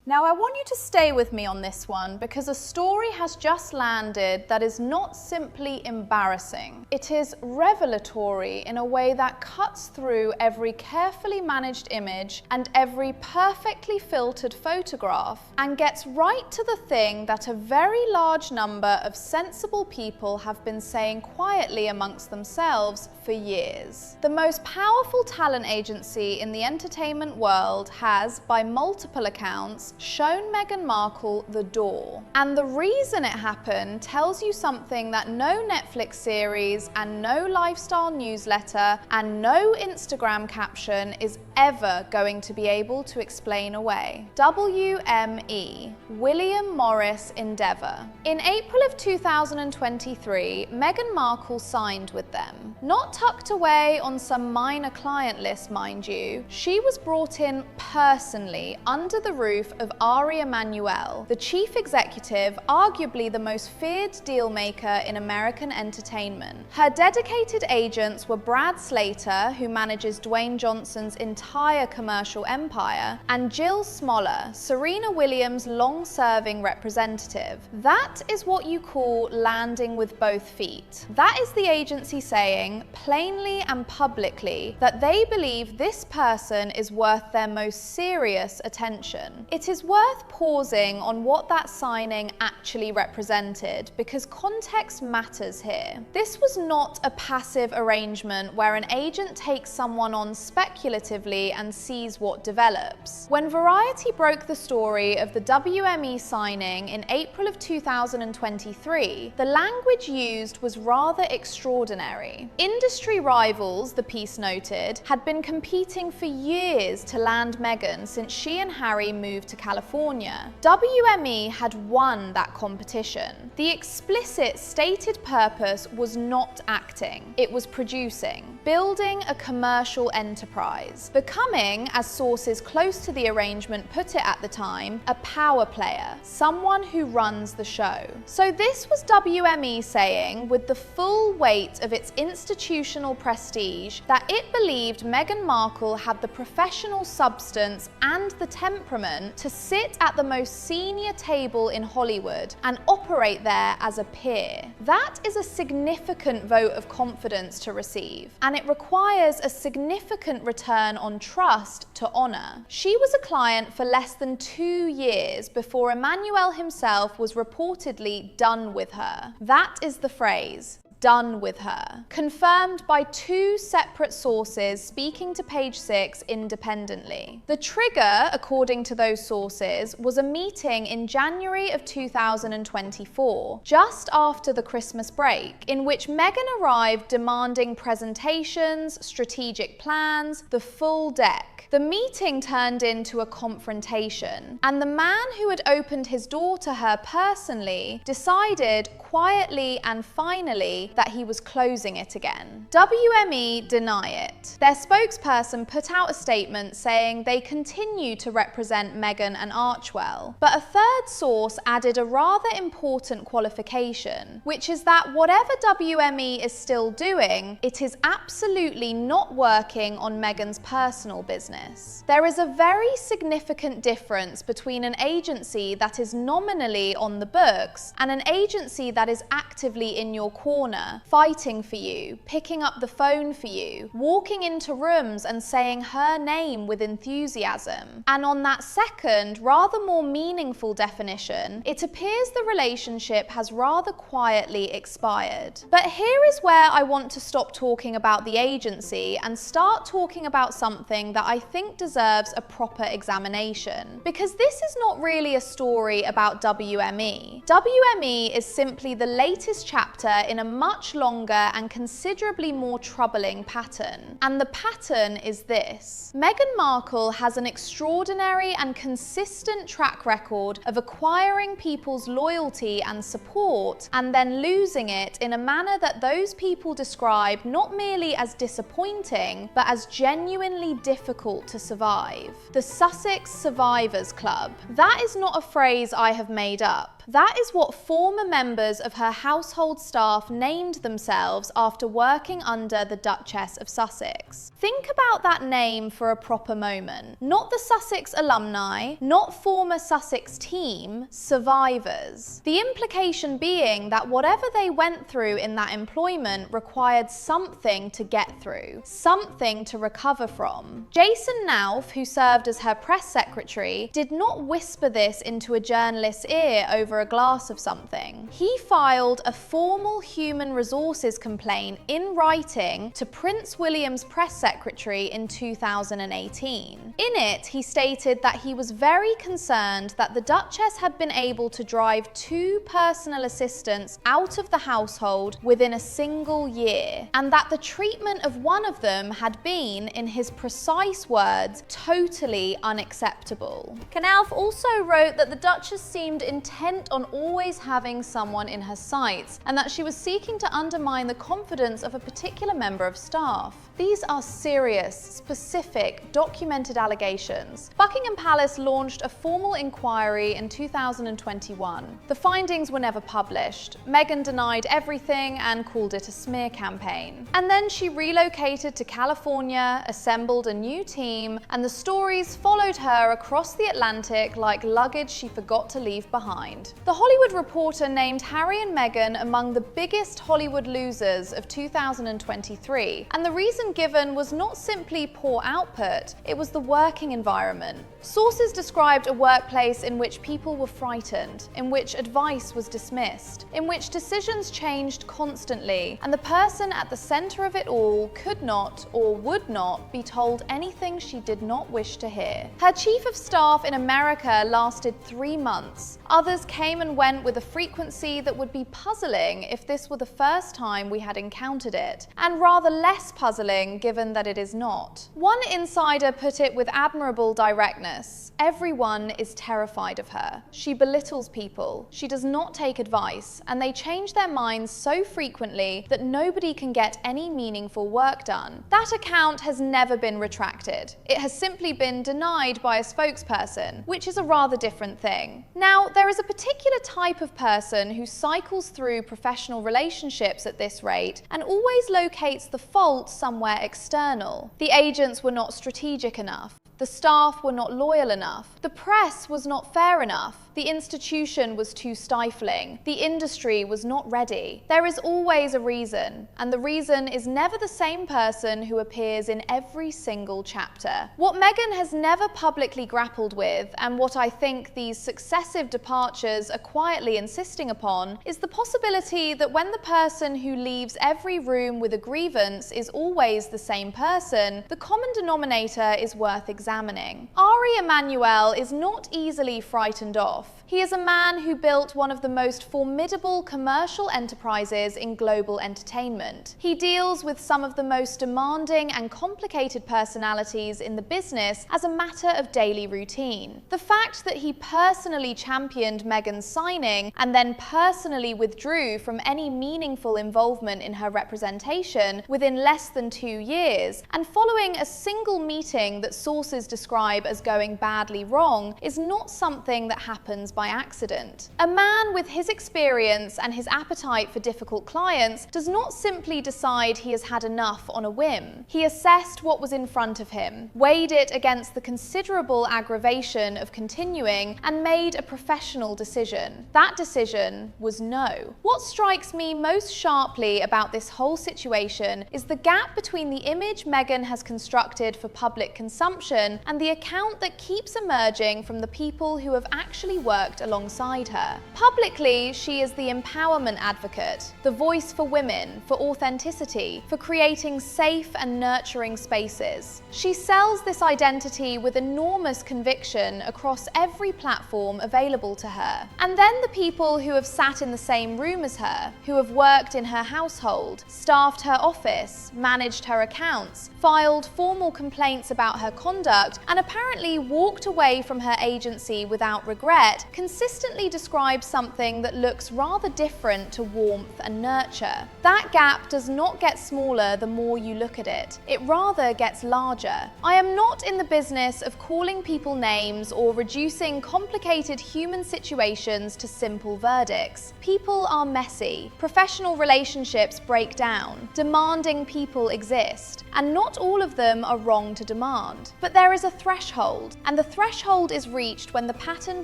Now I want you to stay with me on this one because a story has just landed that is not simply embarrassing. It is revelatory in a way that cuts through every carefully managed image and every perfectly filtered photograph and gets right to the thing that a very large number of sensible people have been saying quietly amongst themselves for years. The most powerful talent agency in the entertainment world has, by multiple accounts, shown Meghan Markle the door. And the reason it happened tells you something that no Netflix series and no lifestyle newsletter and no Instagram caption is ever going to be able to explain away. WME, William Morris Endeavour. In April of 2023, Meghan Markle signed with them. Not tucked away on some minor client list, mind you, she was brought in personally under the roof of Ari Emanuel, the chief executive, arguably the most feared dealmaker in American entertainment. Her dedicated agents were Brad Slater, who manages Dwayne Johnson's entire commercial empire, and Jill Smoller, Serena Williams' long-serving representative. That is what you call landing with both feet. That is the agency saying, plainly and publicly, that they believe this person is worth their most serious attention. It is worth pausing on what that signing actually represented, because context matters here. This was not a passive arrangement where an agent takes someone on speculatively and sees what develops. When Variety broke the story of the WME signing in April of 2023, the language used was rather extraordinary. Industry rivals, the piece noted, had been competing for years to land Meghan since she and Harry moved to California. WME had won that competition. The explicit stated purpose was not acting, it was producing, building a commercial enterprise, becoming, as sources close to the arrangement put it at the time, a power player, someone who runs the show. So this was WME saying, with the full weight of its institutional prestige, that it believed Meghan Markle had the professional substance and the temperament to sit at the most senior table in Hollywood and operate there as a peer. That is a significant vote of confidence to receive, and it requires a significant return on trust to honor. She was a client for less than 2 years before Emanuel himself was reportedly done with her. That is the phrase. Done with her. Confirmed by 2 separate sources speaking to Page 6 independently. The trigger, according to those sources, was a meeting in January of 2024, just after the Christmas break, in which Meghan arrived demanding presentations, strategic plans, the full deck. The meeting turned into a confrontation, and the man who had opened his door to her personally decided quietly and finally that he was closing it again. WME deny it. Their spokesperson put out a statement saying they continue to represent Meghan and Archewell, but a third source added a rather important qualification, which is that whatever WME is still doing, it is absolutely not working on Meghan's personal business. There is a very significant difference between an agency that is nominally on the books and an agency that is actively in your corner, fighting for you, picking up the phone for you, walking into rooms and saying her name with enthusiasm. And on that second, rather more meaningful definition, it appears the relationship has rather quietly expired. But here is where I want to stop talking about the agency and start talking about something that I think deserves a proper examination. Because this is not really a story about WME. WME is simply the latest chapter in a much longer and considerably more troubling pattern. And the pattern is this. Meghan Markle has an extraordinary and consistent track record of acquiring people's loyalty and support and then losing it in a manner that those people describe not merely as disappointing, but as genuinely difficult to survive. The Sussex Survivors Club. That is not a phrase I have made up. That is what former members of her household staff named named themselves after working under the Duchess of Sussex. Think about that name for a proper moment. Not the Sussex alumni, not former Sussex team, survivors. The implication being that whatever they went through in that employment required something to get through, something to recover from. Jason Nauf, who served as her press secretary, did not whisper this into a journalist's ear over a glass of something. He filed a formal human resources complaint in writing to Prince William's press secretary in 2018. In it, he stated that he was very concerned that the Duchess had been able to drive 2 personal assistants out of the household within a single year, and that the treatment of one of them had been, in his precise words, totally unacceptable. Knauf also wrote that the Duchess seemed intent on always having someone in her sights, and that she was seeking to undermine the confidence of a particular member of staff. These are serious, specific, documented allegations. Buckingham Palace launched a formal inquiry in 2021. The findings were never published. Meghan denied everything and called it a smear campaign. And then she relocated to California, assembled a new team, and the stories followed her across the Atlantic like luggage she forgot to leave behind. The Hollywood Reporter named Harry and Meghan among the biggest Hollywood losers of 2023, and the reason given was not simply poor output, it was the working environment. Sources described a workplace in which people were frightened, in which advice was dismissed, in which decisions changed constantly, and the person at the center of it all could not or would not be told anything she did not wish to hear. Her chief of staff in America lasted 3 months. Others came and went with a frequency that would be puzzling if this were the first time we had encountered it, and rather less puzzling given that it is not. One insider put it with admirable directness: everyone is terrified of her. She belittles people, she does not take advice, and they change their minds so frequently that nobody can get any meaningful work done. That account has never been retracted. It has simply been denied by a spokesperson, which is a rather different thing. Now, there is a particular type of person who cycles through professional relationships at this rate and always locates the fault somewhere external. The agents were not strategic enough. The staff were not loyal enough. The press was not fair enough. The institution was too stifling. The industry was not ready. There is always a reason, and the reason is never the same person who appears in every single chapter. What Meghan has never publicly grappled with, and what I think these successive departures are quietly insisting upon, is the possibility that when the person who leaves every room with a grievance is always the same person, the common denominator is worth examining. Ari Emanuel is not easily frightened off. He is a man who built one of the most formidable commercial enterprises in global entertainment. He deals with some of the most demanding and complicated personalities in the business as a matter of daily routine. The fact that he personally championed Meghan's signing and then personally withdrew from any meaningful involvement in her representation within less than 2 years, and following a single meeting that sources describe as going badly wrong, is not something that happens by accident. A man with his experience and his appetite for difficult clients does not simply decide he has had enough on a whim. He assessed what was in front of him, weighed it against the considerable aggravation of continuing, and made a professional decision. That decision was no. What strikes me most sharply about this whole situation is the gap between the image Meghan has constructed for public consumption and the account that keeps emerging from the people who have actually worked alongside her. Publicly, she is the empowerment advocate, the voice for women, for authenticity, for creating safe and nurturing spaces. She sells this identity with enormous conviction across every platform available to her. And then the people who have sat in the same room as her, who have worked in her household, staffed her office, managed her accounts, filed formal complaints about her conduct, conduct and apparently walked away from her agency without regret, consistently describes something that looks rather different to warmth and nurture. That gap does not get smaller the more you look at it. It rather gets larger. I am not in the business of calling people names or reducing complicated human situations to simple verdicts. People are messy. Professional relationships break down. Demanding people exist. And not all of them are wrong to demand. But there is a threshold, and the threshold is reached when the pattern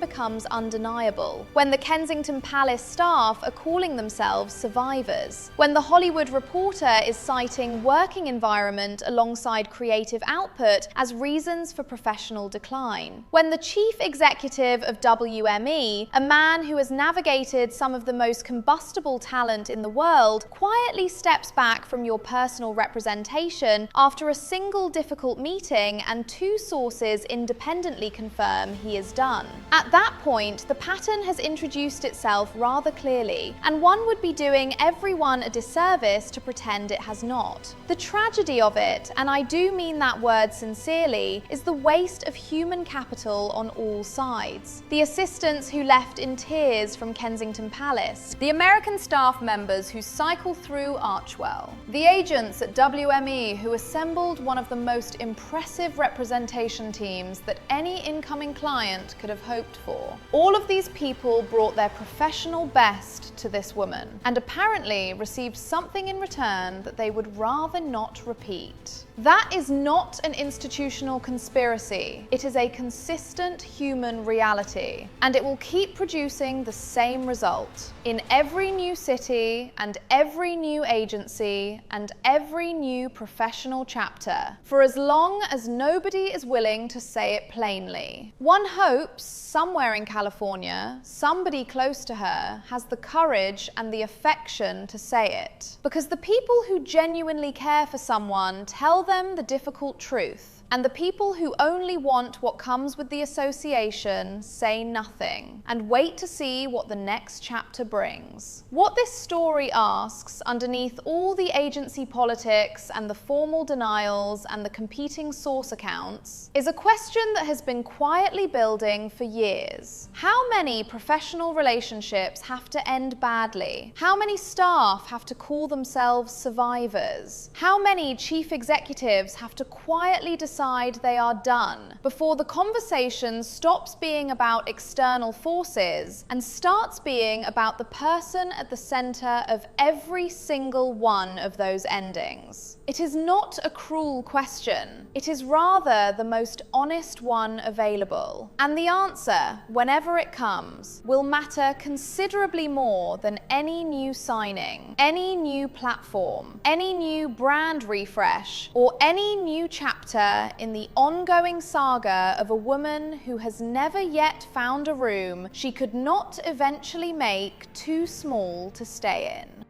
becomes undeniable, when the Kensington Palace staff are calling themselves survivors, when the Hollywood Reporter is citing working environment alongside creative output as reasons for professional decline, when the chief executive of WME, a man who has navigated some of the most combustible talent in the world, quietly steps back from your personal representation after a single difficult meeting and two sources independently confirm he is done. At that point, the pattern has introduced itself rather clearly, and one would be doing everyone a disservice to pretend it has not. The tragedy of it, and I do mean that word sincerely, is the waste of human capital on all sides. The assistants who left in tears from Kensington Palace, the American staff members who cycle through Archwell, the agents at WME who assembled one of the most impressive representation teams that any incoming client could have hoped for. All of these people brought their professional best to this woman, and apparently received something in return that they would rather not repeat. That is not an institutional conspiracy. It is a consistent human reality, and it will keep producing the same result in every new city and every new agency and every new professional chapter, for as long as nobody is willing to say it plainly. One hopes somewhere in California, somebody close to her has the courage and the affection to say it, because the people who genuinely care for someone tell them the difficult truth, and the people who only want what comes with the association say nothing and wait to see what the next chapter brings. What this story asks, underneath all the agency politics and the formal denials and the competing source accounts, is a question that has been quietly building for years. How many professional relationships have to end badly? How many staff have to call themselves survivors? How many chief executives have to quietly decide they are done before the conversation stops being about external forces and starts being about the person at the center of every single one of those endings? It is not a cruel question. It is rather the most honest one available. And the answer, whenever it comes, will matter considerably more than any new signing, any new platform, any new brand refresh, or any new chapter in the ongoing saga of a woman who has never yet found a room she could not eventually make too small to stay in.